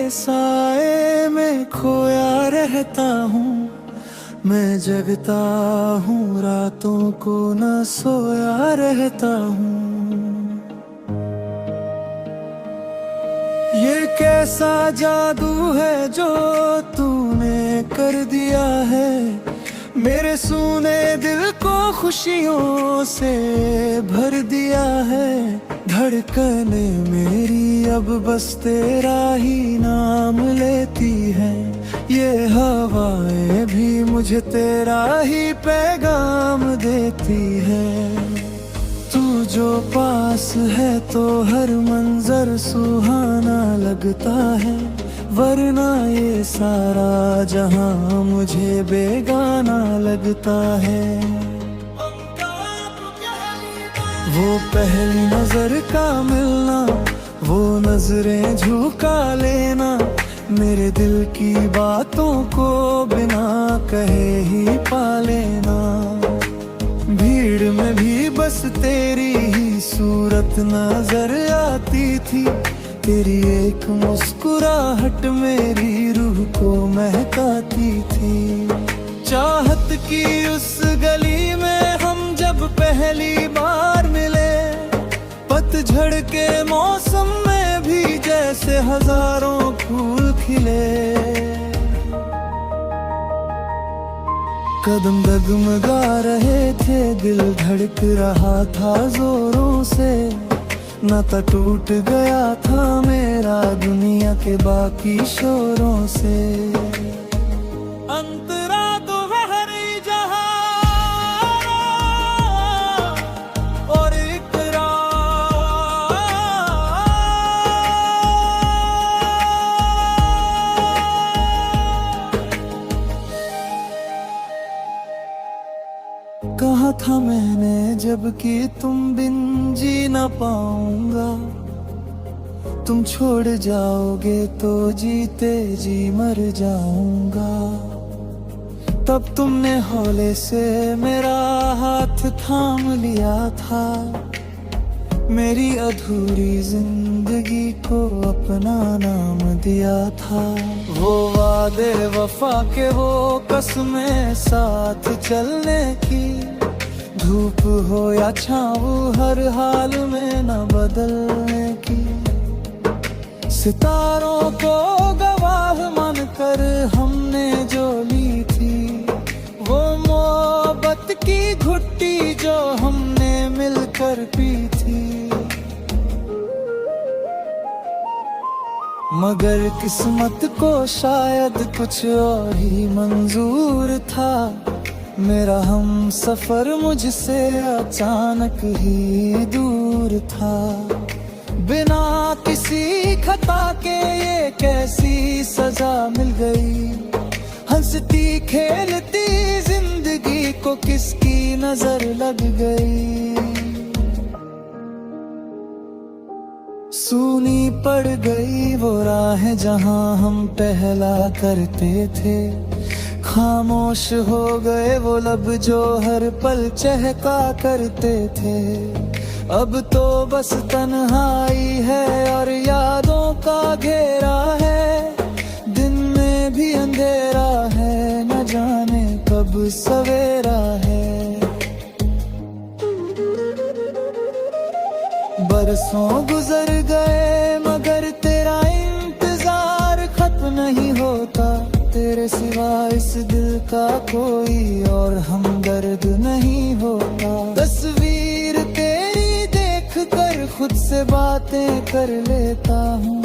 साए में खोया रहता हूँ, मैं जगता हूँ रातों को न सोया रहता हूँ। ये कैसा जादू है जो तूने कर दिया है, मेरे सूने दिल को खुशियों से भर दिया है। धड़कने मेरी अब बस तेरा ही नाम लेती है, ये हवाएं भी मुझे तेरा ही पैगाम देती है। तू जो पास है तो हर मंजर सुहाना लगता है, वरना ये सारा जहां मुझे बेगाना लगता है। वो पहली नजर का मिलना, वो नजरें झुका लेना, मेरे दिल की बातों को बिना कहे ही पा लेना। भीड़ में भी बस तेरी ही सूरत नजर आती थी, तेरी एक मुस्कुराहट मेरी रूह को महकाती थी। चाहत की उस गली में हम जब पहली बार मिले, पतझड़ के मौसम में भी जैसे हजारों फूल खिले। कदम डगमगा रहे थे, दिल धड़क रहा था जोरों से, नाता टूट गया था मेरा दुनिया के बाकी शोरों से। अंतरा तो बहरी जहां और इकरार, कहा था मैंने जब कि तुम बिन जी ना पाऊंगा, तुम छोड़ जाओगे तो जीते जी मर जाऊंगा। तब तुमने हौले से मेरा हाथ थाम लिया था, मेरी अधूरी जिंदगी को अपना नाम दिया था। वो वादे वफा के वो कसमें साथ चलने की, धूप हो या छाँव हर हाल में न बदलने की। सितारों को गवाह मानकर हमने जो ली थी, वो मोहब्बत की घुट्टी जो हमने मिलकर पी थी। मगर किस्मत को शायद कुछ और ही मंजूर था, मेरा हम सफर मुझसे अचानक ही दूर था। बिना किसी खता के ये कैसी सजा मिल गई, हंसती खेलती जिंदगी को किसकी नजर लग गई। सूनी पड़ गई वो राह जहां हम पहला करते थे, खामोश हो गए वो लब जो हर पल चहका करते थे। अब तो बस तन्हाई है और यादों का घेरा है, दिन में भी अंधेरा है, न जाने कब सवेरा है। बरसों गुजर गए मगर तेरा इंतजार खत्म नहीं होता, तेरे सिवा इस दिल का कोई और हमदर्द नहीं होता। तस्वीर तेरी देख कर खुद से बातें कर लेता हूँ,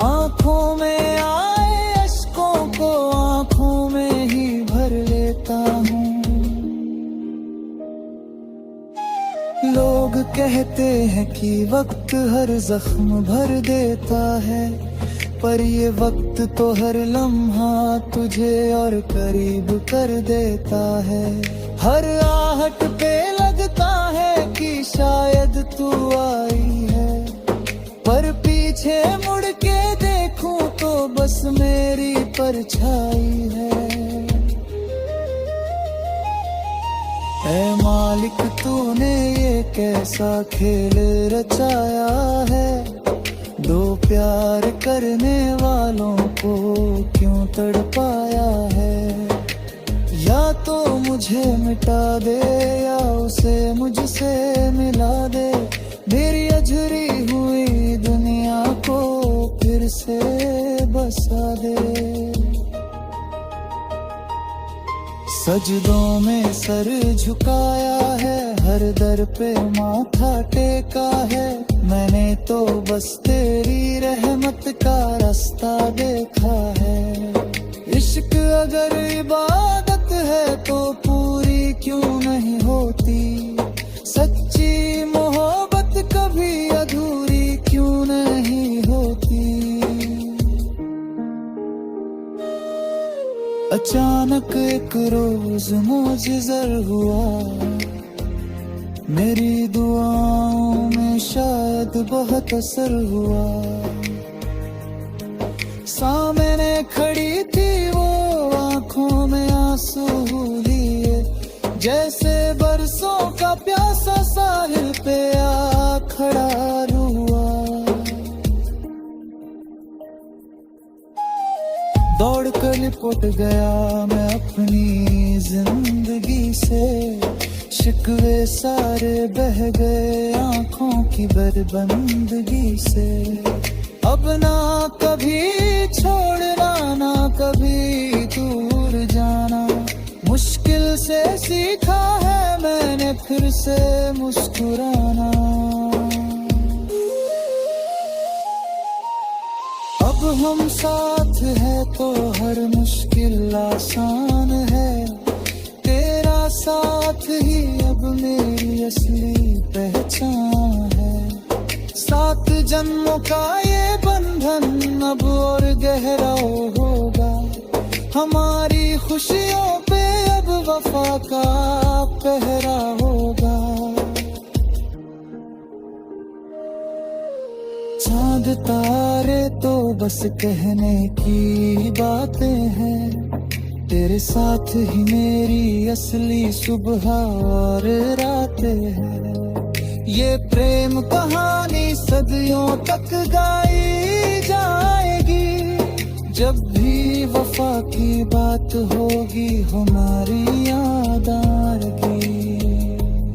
आंखों में आए अश्कों को आंखों में ही भर लेता हूँ। लोग कहते हैं कि वक्त हर जख्म भर देता है, पर ये वक्त तो हर लम्हा तुझे और करीब कर देता है। हर आहट पे लगता है कि शायद तू आई है, पर पीछे मुड़ के देखूं तो बस मेरी परछाई है। ऐ मालिक तूने ये कैसा खेल रचाया है, दो प्यार करने वालों को क्यों तड़पाया है। या तो मुझे मिटा दे या उसे मुझसे मिला दे, मेरी अधूरी हुई दुनिया को फिर से बसा दे। सजदों में सर झुकाया है, हर दर पे माथा टेका है, मैंने तो बस तेरी रहमत का रास्ता देखा है। इश्क अगर इबादत है तो पूरी क्यों नहीं होती, सच्ची मोहब्बत कभी अधूरी क्यों नहीं होती। अचानक एक रोज मुझे हुआ, मेरी दुआओं में शायद बहुत असर हुआ। सामने खड़ी थी वो आंखों में आंसू लिए, जैसे बरसों का प्यासा साहिल पे आ खड़ा हुआ। दौड़ कर लिपट गया मैं अपनी जिंदगी से, शिकवे सारे बह गए आंखों की बरबंदगी से। अब ना कभी छोड़ना ना कभी दूर जाना, मुश्किल से सीखा है मैंने फिर से मुस्कुराना। अब हम साथ है तो हर मुश्किल आसान है, तेरा साथ ही अब मेरी असली पहचान है। 7 जन्मों का ये बंधन अब और गहरा होगा, हमारी खुशियों पे अब वफा का पहरा होगा। चांद तारे तो बस कहने की बातें हैं, तेरे साथ ही मेरी असली सुबह और रातें हैं। ये प्रेम कहानी सदियों तक गाई जाएगी, जब भी वफा की बात होगी हमारी याद आएगी।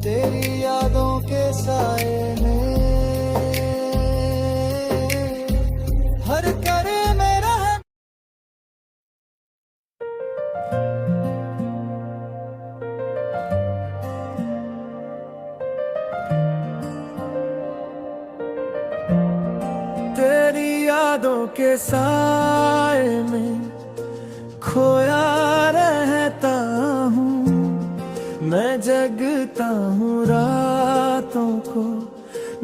तेरी यादों के साए में हर करे मेरा तेरी यादों के साए में खोया रहता हूँ, मैं जगता हूँ रातों को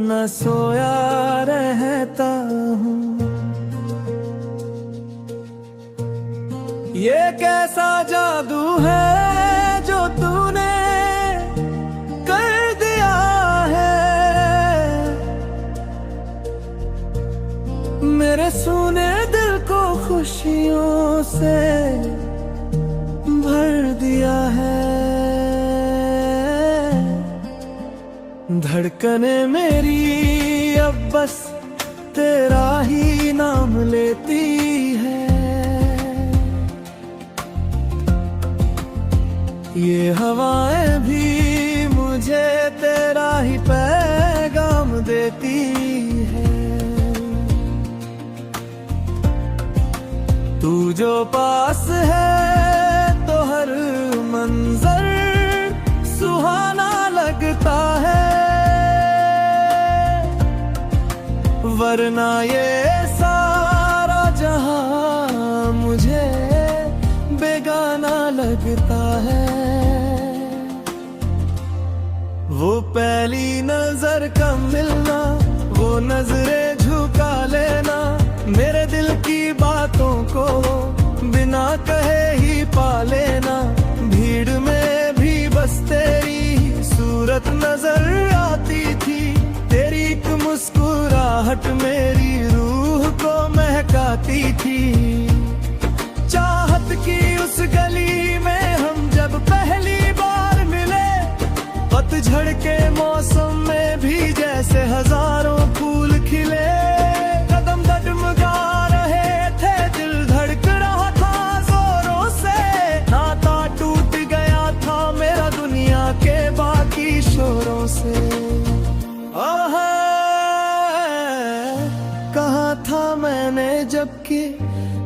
न सोया रहता हूँ। ये कैसा जादू है जो तूने कर दिया है, मेरे सूने दिल को खुशियों से भर दिया है। धड़कने मेरी अब बस तेरा ही नाम लेती है, ये हवाएं भी मुझे तेरा ही पैगाम देती है। तू जो पास है तो हर मंजर सुहाना लगता है, वरना ये सारा जहां मुझे बेगाना लगता है। वो पहली नजर का मिलना, वो नजरें झुका लेना, मेरे दिल की बातों को बिना कहे ही पा लेना। भीड़ में भी बस तेरी सूरत नजर आती थी, तेरी एक मुस्कुराहट मेरी रूह को महकाती थी। चाहत की उस गली में हम जब पहली बार मिले, पतझड़ के मौसम में भी जैसे हजारों फूल खिले।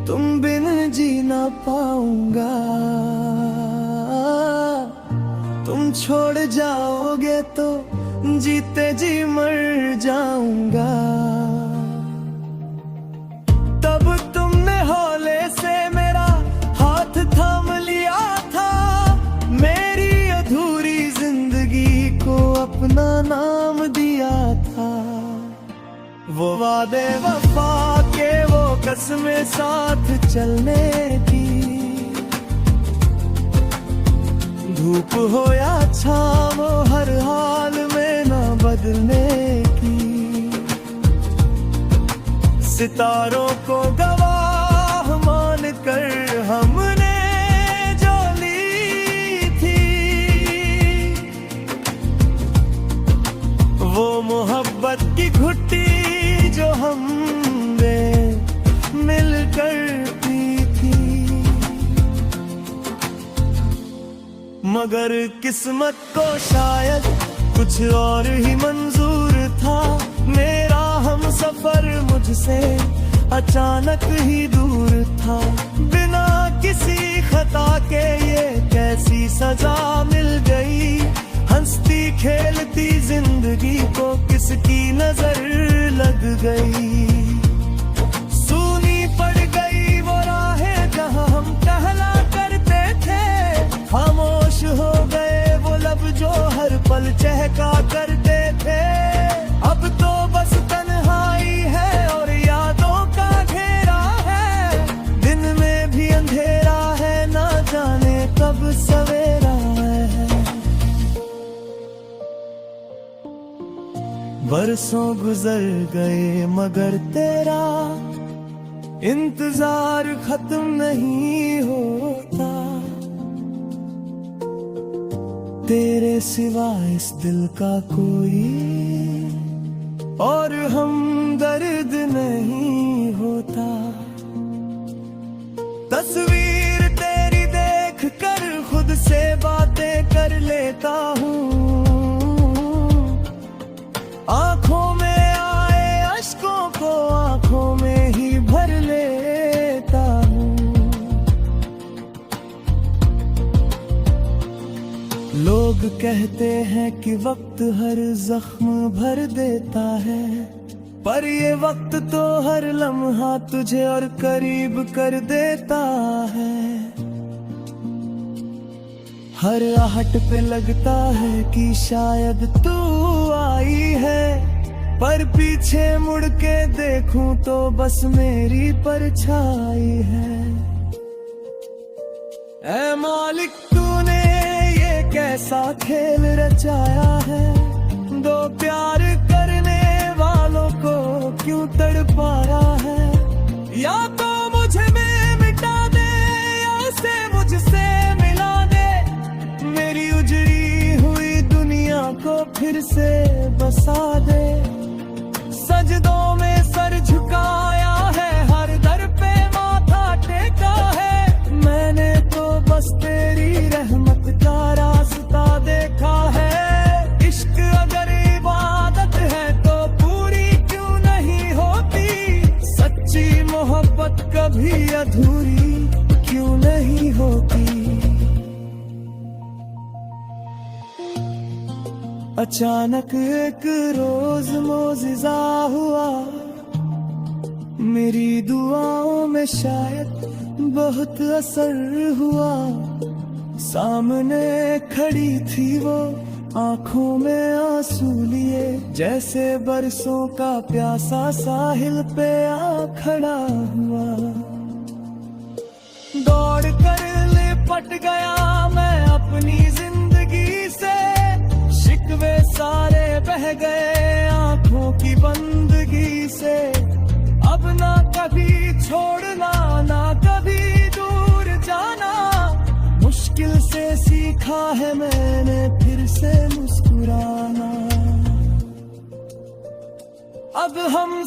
तुम बिन जी ना पाऊंगा। तुम छोड़ जाओगे तो जीते जी मर जाऊंगा। तब तुमने हौले से मेरा हाथ थाम लिया था, मेरी अधूरी जिंदगी को अपना नाम दिया था। वो वादे वफा के, वो कसमें साथ चलने की, धूप हो या छाँव हर हाल में ना बदलने की। सितारों को गवाह मान कर हमने जो ली थी, वो मोहब्बत की घुट्टी जो हमने मिलकर पी थी। मगर किस्मत को शायद कुछ और ही मंजूर था। मेरा हम सफर मुझसे अचानक ही दूर था। बिना किसी खता के ये कैसी सजा मिल गई। हंसती खेलती जिंदगी को किसकी नजर लग गई। सूनी पड़ गई वो राहें जहां हम कहला करते थे। खामोश हो गए वो लब जो हर पल चहका करते थे। अब तो बस तन्हाई है और यादों का घेरा है। दिन में भी अंधेरा है, ना जाने कब सवेरा है। बरसों गुजर गए मगर तेरा इंतजार खत्म नहीं होता। तेरे सिवा इस दिल का कोई और हमदर्द नहीं होता। तस्वीर तेरी देख कर खुद से बातें कर लेता हूँ। आंखों में आए अश्कों को आंखों में ही भर लेता हूँ। लोग कहते हैं कि वक्त हर जख्म भर देता है, पर ये वक्त तो हर लम्हा तुझे और करीब कर देता है। हर आहट पे लगता है कि शायद तू आई है, पर पीछे मुड़ के देखूं तो बस मेरी परछाई है। ऐ मालिक तूने ये कैसा खेल रचाया है। दो प्यार करने वालों को क्यों तड़पाया है। या तो मुझे में मिटा दे या उसे मुझसे मिला दे। मेरी उजड़ी हुई दुनिया को फिर से बसा दे। सजदों में सर झुकाया है, हर दर पे माथा टेका है। मैंने तो बस तेरी रहमत का रास्ता देखा है। इश्क अगर इबादत है तो पूरी क्यों नहीं होती। सच्ची मोहब्बत कभी अधूरी क्यों नहीं होती। अचानक एक रोज मोजिज़ा हुआ। मेरी दुआओं में शायद बहुत असर हुआ। सामने खड़ी थी वो आंखों में आंसू लिए। जैसे बरसों का प्यासा साहिल पे आ खड़ा हुआ। दौड़ कर लिपट गया मैं अपनी जिंदगी से। शिकवे सारे बह गए आंखों की बंदगी से। अब ना कभी छोड़ना ना कभी दूर जाना। मुश्किल से सीखा है मैंने फिर से मुस्कुराना। अब हम